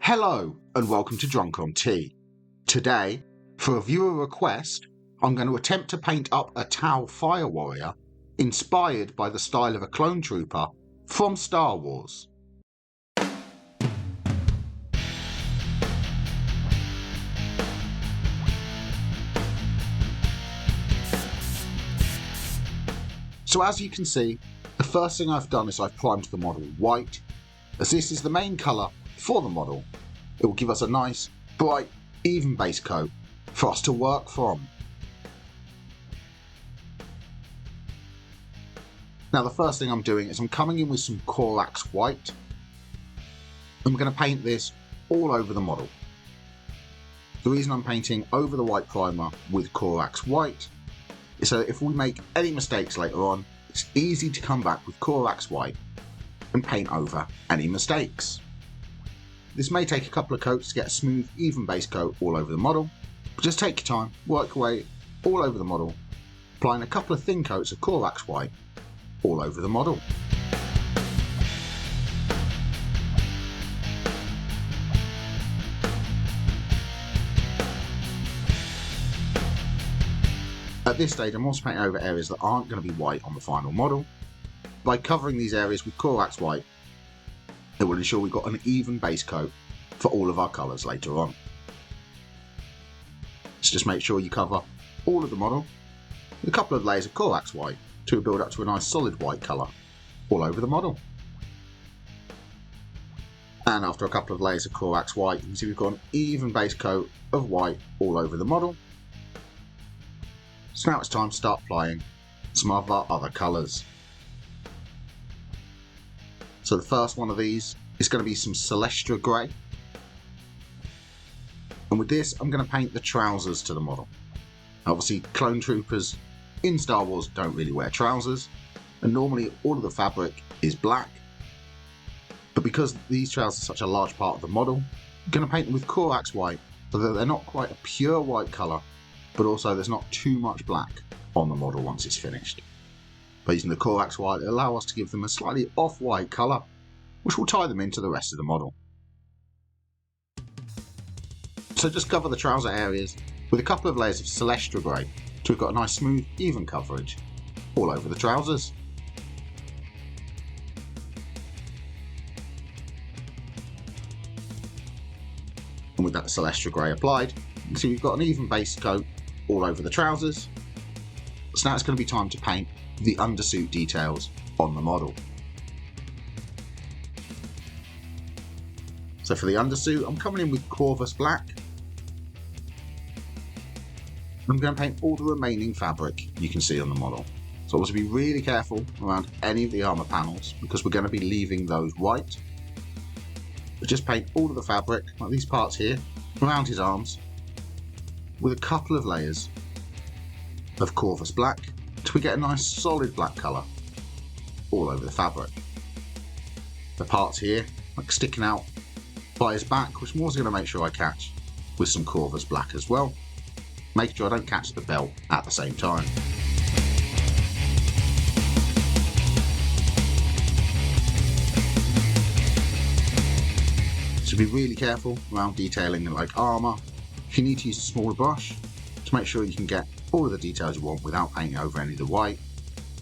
Hello and welcome to Drunk on Tea. Today, for a viewer request, I'm going to attempt to paint up a Tau Fire Warrior inspired by the style of a clone trooper from Star Wars. So as you can see, the first thing I've done is I've primed the model white, as this is the main colour for the model. It will give us a nice, bright, even base coat for us to work from. Now the first thing I'm doing is I'm coming in with some Corax white. I'm going to paint this all over the model. The reason I'm painting over the white primer with Corax white is so that if we make any mistakes later on, it's easy to come back with Corax white and paint over any mistakes. This may take a couple of coats to get a smooth, even base coat all over the model, but just take your time, work your way all over the model, applying a couple of thin coats of Corax white all over the model. At this stage, I'm also painting over areas that aren't going to be white on the final model. By covering these areas with Corax white, it will ensure we've got an even base coat for all of our colours later on. So just make sure you cover all of the model with a couple of layers of Corax white to build up to a nice solid white colour all over the model. And after a couple of layers of Corax white, you can see we've got an even base coat of white all over the model. So now it's time to start applying some of our other colours. So the first one of these is going to be some Celestra Grey. And with this, I'm going to paint the trousers to the model. Obviously, clone troopers in Star Wars don't really wear trousers, and normally all of the fabric is black. But because these trousers are such a large part of the model, I'm going to paint them with Corax white so that they're not quite a pure white colour, but also there's not too much black on the model once it's finished. By using the Corax white, it allows us to give them a slightly off-white colour, which will tie them into the rest of the model. So just cover the trouser areas with a couple of layers of Celestra Grey so we've got a nice smooth, even coverage all over the trousers. And with that Celestra Grey applied, you can see we've got an even base coat all over the trousers. So now it's going to be time to paint the undersuit details on the model. So for the undersuit, I'm coming in with Corvus Black. I'm going to paint all the remaining fabric you can see on the model. So obviously be really careful around any of the armour panels because we're going to be leaving those white. But just paint all of the fabric, like these parts here, around his arms, with a couple of layers of Corvus Black, till we get a nice solid black colour all over the fabric. The parts here, like sticking out by his back, which I'm also going to make sure I catch with some Corvus Black as well, making sure I don't catch the belt at the same time. So be really careful around detailing like armour. If you need to use a smaller brush to make sure you can get all of the details you want without painting over any of the white,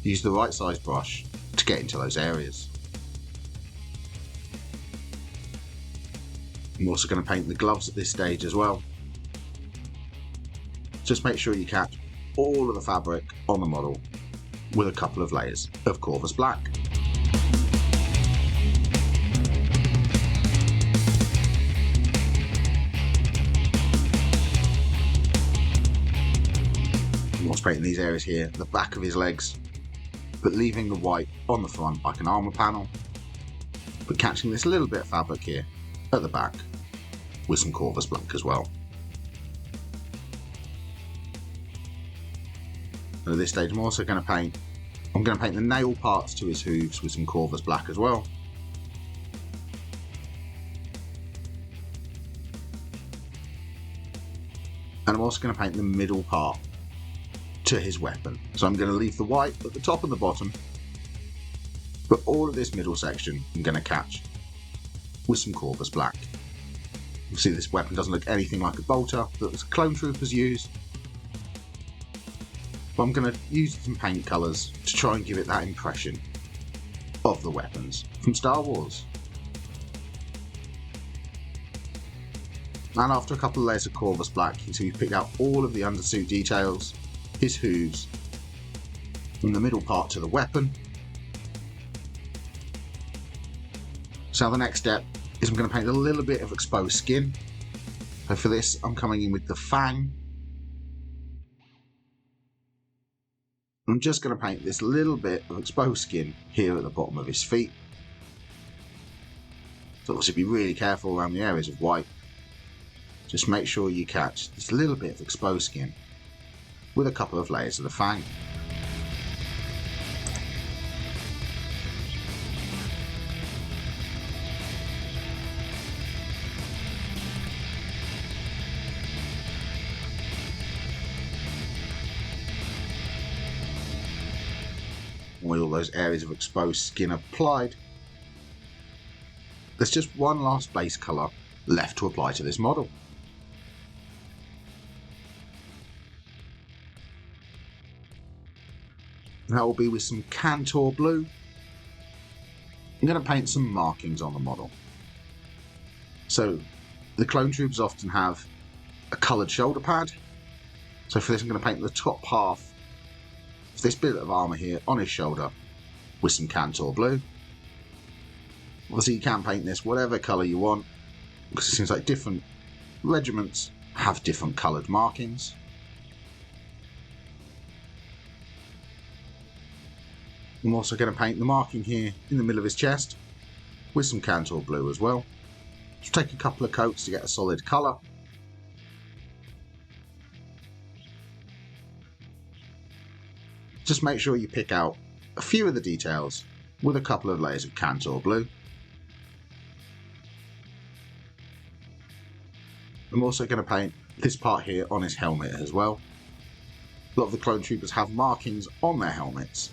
use the right size brush to get into those areas. I'm also going to paint the gloves at this stage as well. Just make sure you catch all of the fabric on the model with a couple of layers of Corvus Black. I'm also painting these areas here, the back of his legs, but leaving the white on the front like an armour panel, but catching this little bit of fabric here at the back with some Corvus Black as well. And at this stage I'm also going to paint the nail parts to his hooves with some Corvus Black as well. And I'm also going to paint the middle part to his weapon. So I'm going to leave the white at the top and the bottom, but all of this middle section I'm going to catch with some Corvus Black. You see this weapon doesn't look anything like a bolter that the clone troopers used. But I'm going to use some paint colours to try and give it that impression of the weapons from Star Wars. And after a couple of layers of Corvus Black, you can see we've picked out all of the undersuit details, his hooves, from the middle part to the weapon. So the next step is I'm going to paint a little bit of exposed skin. So for this, I'm coming in with the fang. I'm just going to paint this little bit of exposed skin here at the bottom of his feet. So obviously be really careful around the areas of white. Just make sure you catch this little bit of exposed skin with a couple of layers of the fang. With all those areas of exposed skin applied, there's just one last base colour left to apply to this model. That will be with some Cantor blue. I'm going to paint some markings on the model. So the clone troopers often have a coloured shoulder pad. So for this I'm going to paint the top half of this bit of armour here on his shoulder with some Cantor blue. Obviously you can paint this whatever colour you want, because it seems like different regiments have different coloured markings. I'm also going to paint the marking here in the middle of his chest with some Cantor blue as well. Just take a couple of coats to get a solid colour. Just make sure you pick out a few of the details with a couple of layers of Cantor blue. I'm also going to paint this part here on his helmet as well. A lot of the clone troopers have markings on their helmets.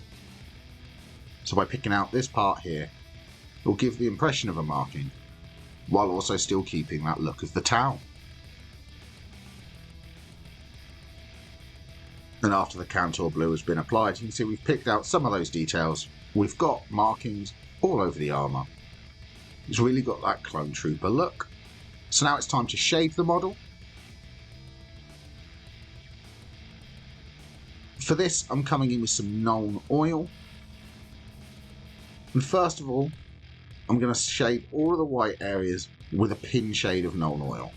So by picking out this part here, it will give the impression of a marking, while also still keeping that look of the Tau. And after the Cantor blue has been applied, you can see we've picked out some of those details. We've got markings all over the armour. It's really got that clone trooper look. So now it's time to shade the model. For this, I'm coming in with some Nuln oil. And first of all, I'm going to shade all of the white areas with a pin shade of Nuln oil.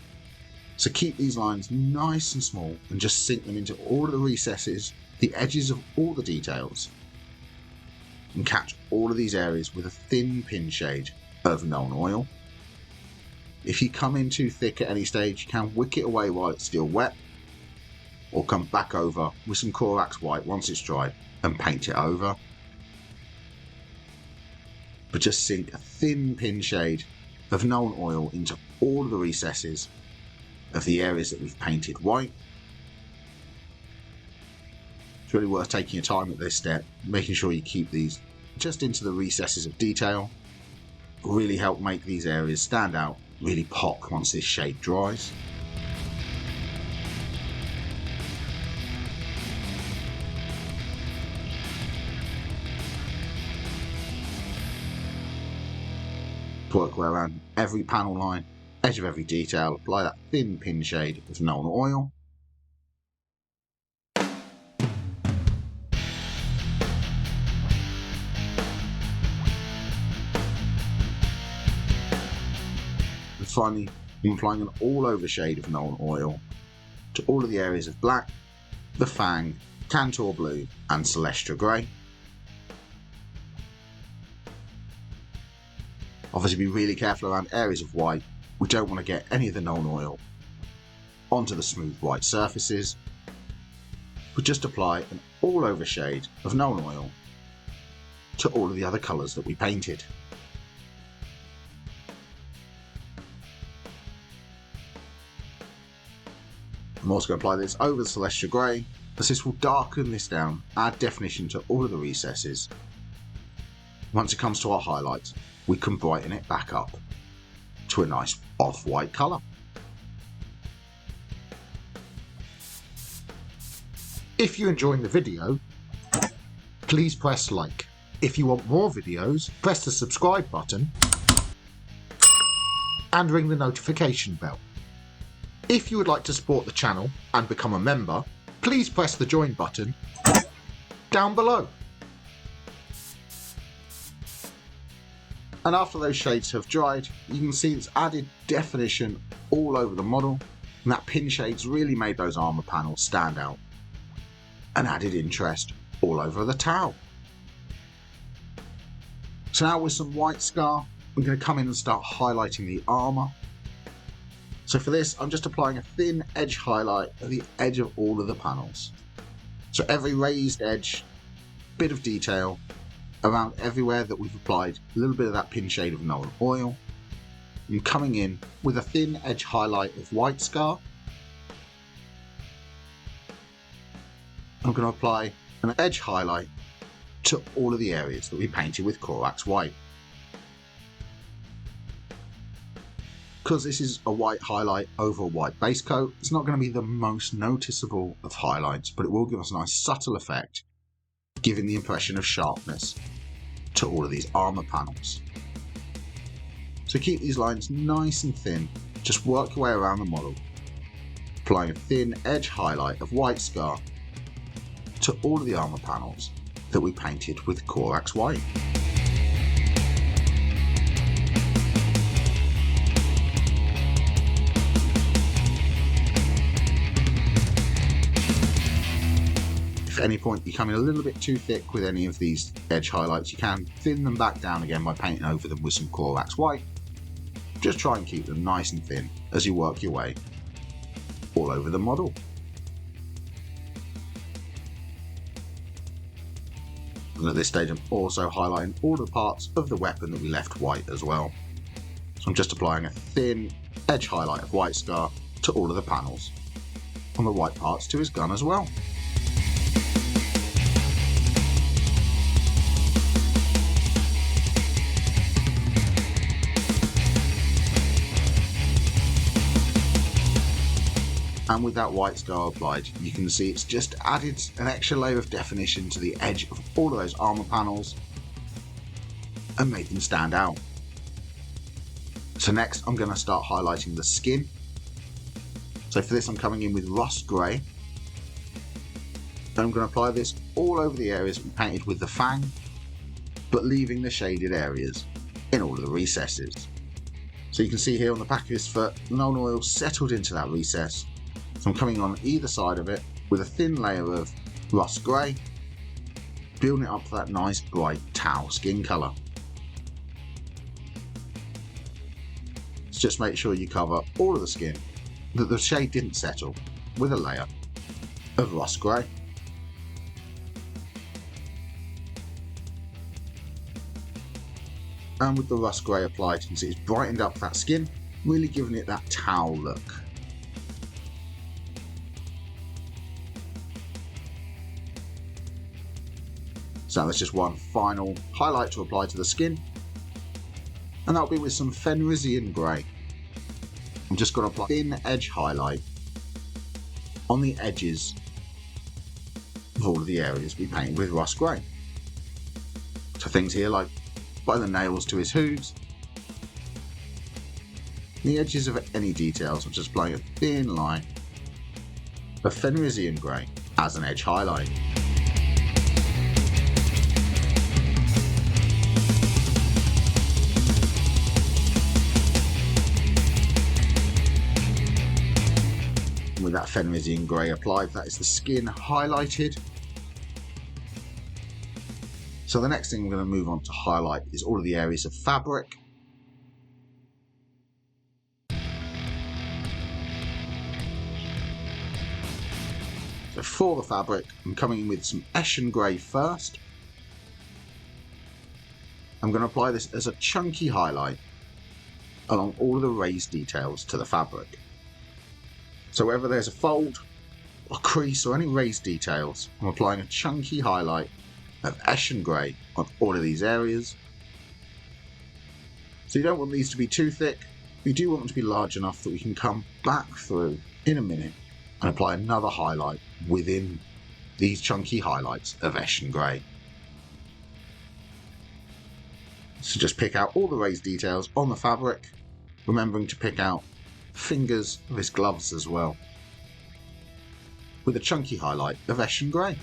So keep these lines nice and small and just sink them into all of the recesses, the edges of all the details. And catch all of these areas with a thin pin shade of Nuln oil. If you come in too thick at any stage, you can wick it away while it's still wet, or come back over with some Corax white once it's dried and paint it over. But just sink a thin pin shade of Nuln oil into all of the recesses of the areas that we've painted white. It's really worth taking your time at this step, making sure you keep these just into the recesses of detail. It will really help make these areas stand out, really pop once this shade dries. Work way around every panel line, edge of every detail, apply that thin pin shade of Nuln oil. And finally, I'm applying an all over shade of Nuln oil to all of the areas of black, the fang, Cantor blue and Celestia grey. Obviously be really careful around areas of white. We don't want to get any of the Nuln oil onto the smooth white surfaces. But just apply an all over shade of Nuln oil to all of the other colours that we painted. I'm also going to apply this over the Celestia grey, as this will darken this down, add definition to all of the recesses. Once it comes to our highlights, we can brighten it back up to a nice off-white colour. If you're enjoying the video, please press like. If you want more videos, press the subscribe button and ring the notification bell. If you would like to support the channel and become a member, please press the join button down below. And after those shades have dried, you can see it's added definition all over the model, and that pin shades really made those armour panels stand out and added interest all over the towel. So now with some white scar, I'm going to come in and start highlighting the armour. So for this, I'm just applying a thin edge highlight at the edge of all of the panels. So every raised edge, bit of detail around everywhere that we've applied a little bit of that pin shade of Nolan oil. I'm coming in with a thin edge highlight of white scar. I'm going to apply an edge highlight to all of the areas that we painted with Corax white. Because this is a white highlight over a white base coat, it's not going to be the most noticeable of highlights, but it will give us a nice subtle effect, giving the impression of sharpness to all of these armour panels. So keep these lines nice and thin, just work your way around the model, applying a thin edge highlight of white scar to all of the armour panels that we painted with Corax white. If at any point you come in a little bit too thick with any of these edge highlights, you can thin them back down again by painting over them with some Corax white. Just try and keep them nice and thin as you work your way all over the model. And at this stage I'm also highlighting all the parts of the weapon that we left white as well. So I'm just applying a thin edge highlight of white scar to all of the panels on the white parts to his gun as well. And with that white scar applied, you can see it's just added an extra layer of definition to the edge of all of those armour panels and made them stand out. So next I'm going to start highlighting the skin. So for this I'm coming in with rust grey. And I'm going to apply this all over the areas we painted with the fang, but leaving the shaded areas in all of the recesses. So you can see here on the back of his foot, the Nolan oil settled into that recess. So I'm coming on either side of it with a thin layer of rust grey, building it up to that nice bright tau skin colour. So just make sure you cover all of the skin, that the shade didn't settle, with a layer of rust grey. And with the rust grey applied, you can see it's brightened up that skin, really giving it that tau look. So that's just one final highlight to apply to the skin, and that'll be with some Fenrisian grey. I'm just going to apply a thin edge highlight on the edges of all of the areas we painted with rust grey. So things here like by the nails to his hooves, the edges of any details, I'm just applying a thin line of Fenrisian grey as an edge highlight. With that Fenrisian grey applied, that is the skin highlighted. So the next thing we're going to move on to highlight is all of the areas of fabric. So for the fabric, I'm coming in with some Eshin grey first. I'm going to apply this as a chunky highlight along all of the raised details to the fabric. So wherever there's a fold, or crease, or any raised details, I'm applying a chunky highlight of Eshin grey on all of these areas. So you don't want these to be too thick, we do want them to be large enough that we can come back through in a minute and apply another highlight within these chunky highlights of Eshin Grey. So just pick out all the raised details on the fabric, remembering to pick out fingers of his gloves as well, with a chunky highlight of Eshin Grey.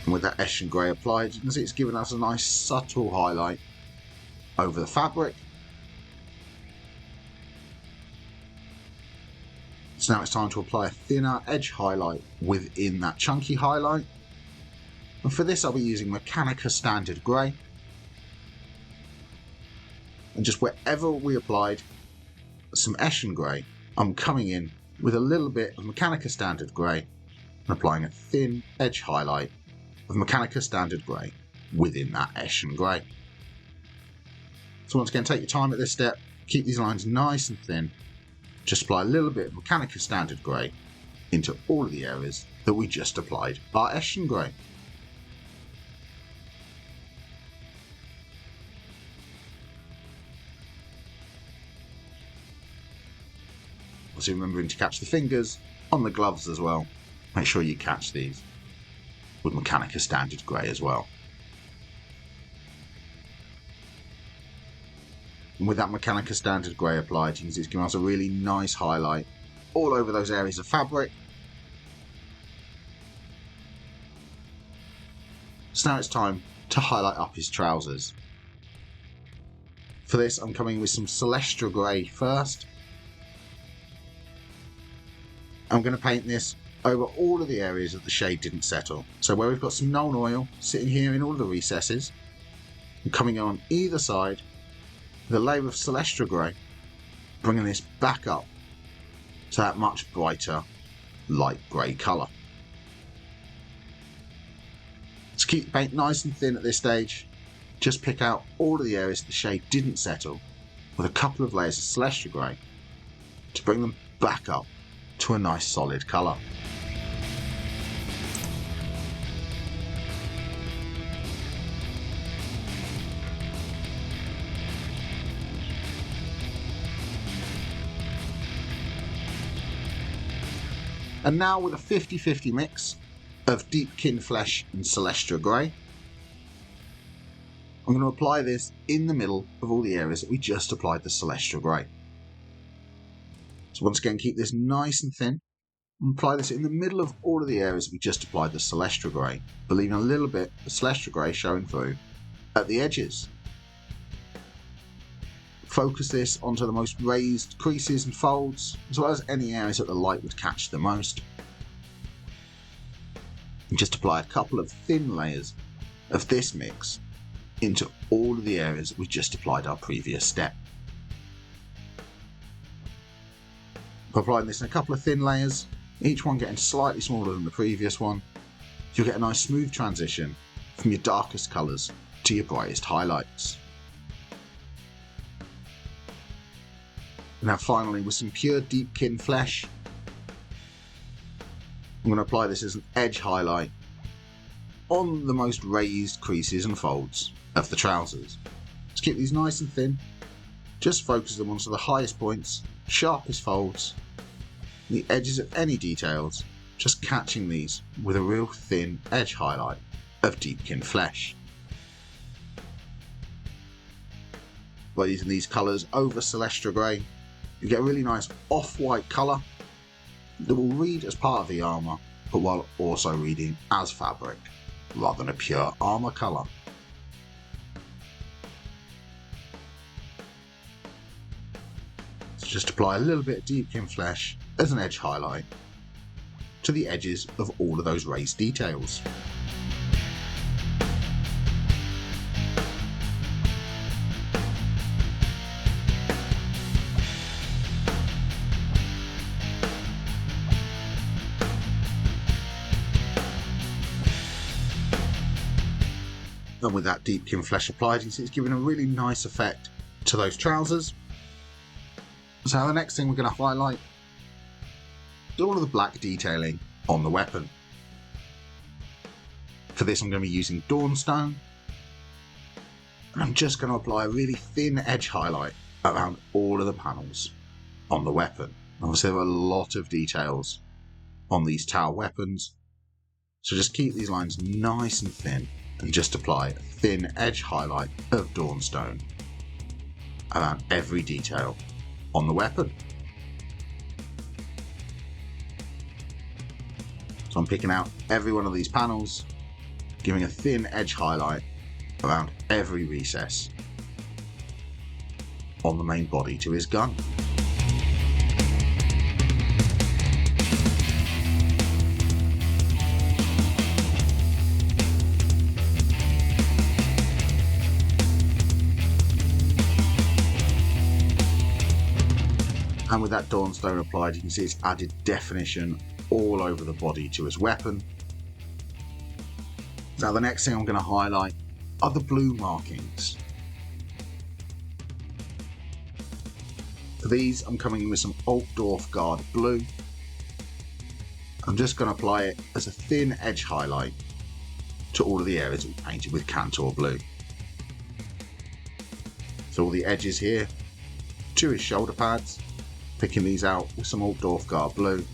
And with that Eshin Grey applied, you can see it's given us a nice subtle highlight over the fabric. So now it's time to apply a thinner edge highlight within that chunky highlight. And for this I'll be using Metalmania Standard Grey. And just wherever we applied some Eshin Grey, I'm coming in with a little bit of Metalmania Standard Grey and applying a thin edge highlight of Metalmania Standard Grey within that Eshin Grey. So once again, take your time at this step, keep these lines nice and thin. Just apply a little bit of Metalmania Standard Grey into all of the areas that we just applied our Eshin Grey. Also remembering to catch the fingers on the gloves as well. Make sure you catch these with Metalmania Standard Grey as well. And with that Metalmania Standard Grey applied, you can see it's giving us a really nice highlight all over those areas of fabric. So now it's time to highlight up his trousers. For this I'm coming with some Celestra Grey first. I'm going to paint this over all of the areas that the shade didn't settle. So where we've got some Nuln Oil sitting here in all of the recesses, and coming on either side with a layer of Celestra Grey, bringing this back up to that much brighter light grey colour. To keep the paint nice and thin at this stage, just pick out all of the areas the shade didn't settle with a couple of layers of Celestra Grey to bring them back up to a nice solid colour. And now with a 50-50 mix of Deep Kin Flesh and Celestra Grey, I'm going to apply this in the middle of all the areas that we just applied the Celestra Grey. So once again, keep this nice and thin and apply this in the middle of all of the areas that we just applied the Celestra Grey, but leaving a little bit of Celestra Grey showing through at the edges. Focus this onto the most raised creases and folds, as well as any areas that the light would catch the most. And just apply a couple of thin layers of this mix into all of the areas that we just applied our previous step. By applying this in a couple of thin layers, each one getting slightly smaller than the previous one, you'll get a nice smooth transition from your darkest colours to your brightest highlights. Now finally, with some pure Deep Kin Flesh, I'm going to apply this as an edge highlight on the most raised creases and folds of the trousers. To keep these nice and thin, just focus them onto the highest points, sharpest folds, the edges of any details, just catching these with a real thin edge highlight of Deep Kin Flesh. By using these colours over Celestra Grey, you get a really nice off-white colour that will read as part of the armour, but while also reading as fabric, rather than a pure armour colour. So just apply a little bit of Deep Kin Flesh as an edge highlight to the edges of all of those raised details. And with that Deep Kin Flesh applied, you can see it's giving a really nice effect to those trousers. So the next thing we're going to highlight is all of the black detailing on the weapon. For this I'm going to be using Dawnstone, And I'm just going to apply a really thin edge highlight around all of the panels on the weapon. Obviously there are a lot of details on these tower weapons, so just keep these lines nice and thin and just apply a thin edge highlight of Dawnstone around every detail on the weapon. So I'm picking out every one of these panels, giving a thin edge highlight around every recess on the main body to his gun. And with that Dawnstone applied, you can see it's added definition all over the body to his weapon. Now the next thing I'm going to highlight are the blue markings. For these, I'm coming in with some Altdorf Guard blue. I'm just going to apply it as a thin edge highlight to all of the areas we painted with Cantor blue. So all the edges here to his shoulder pads, picking these out with some Altdorf Guard blue,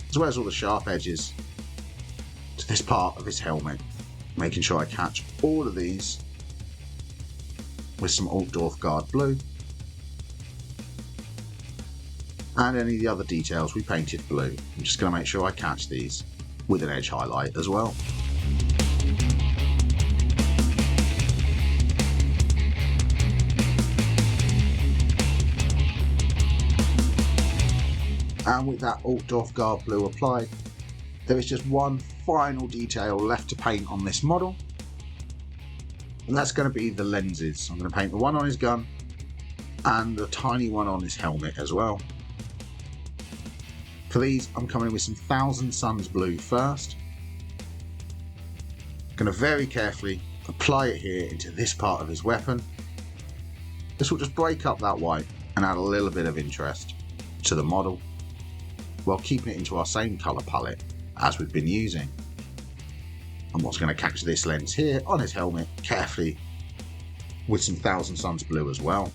as well as all the sharp edges to this part of his helmet, making sure I catch all of these with some Altdorf Guard blue, and any of the other details we painted blue. I'm just going to make sure I catch these with an edge highlight as well. And with that Altdorf Guard blue applied, there is just one final detail left to paint on this model, and that's going to be the lenses. I'm going to paint the one on his gun and the tiny one on his helmet as well. For these, I'm coming with some Thousand Suns blue first. Going to very carefully apply it here into this part of his weapon. This will just break up that white and add a little bit of interest to the model, while keeping it into our same colour palette as we've been using. And what's going to catch this lens here on his helmet carefully with some Thousand Suns blue as well.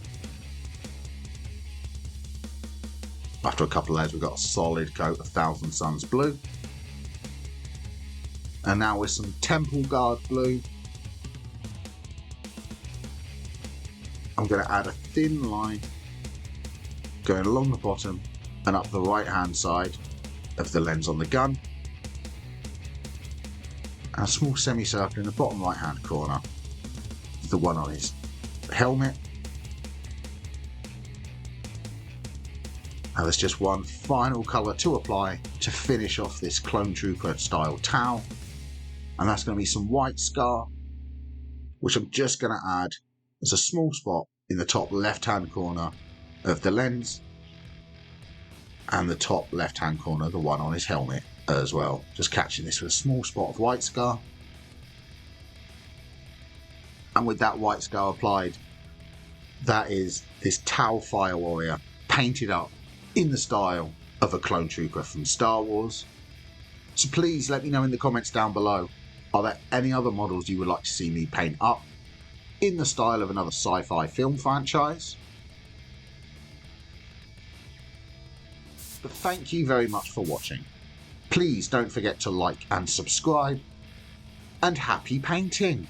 After a couple of layers, we've got a solid coat of Thousand Suns blue. And now with some Temple Guard blue, I'm going to add a thin line going along the bottom and up the right hand side of the lens on the gun, and a small semicircle in the bottom right hand corner of the one on his helmet. Now there's just one final colour to apply to finish off this Clone Trooper style towel, and that's going to be some white scar, which I'm just going to add as a small spot in the top left hand corner of the lens, and the top left hand corner, the one on his helmet as well. Just catching this with a small spot of white scar. And with that white scar applied, that is this Tau Fire Warrior painted up in the style of a Clone Trooper from Star Wars. So please let me know in the comments down below, are there any other models you would like to see me paint up in the style of another sci-fi film franchise? But thank you very much for watching. Please don't forget to like and subscribe, and happy painting!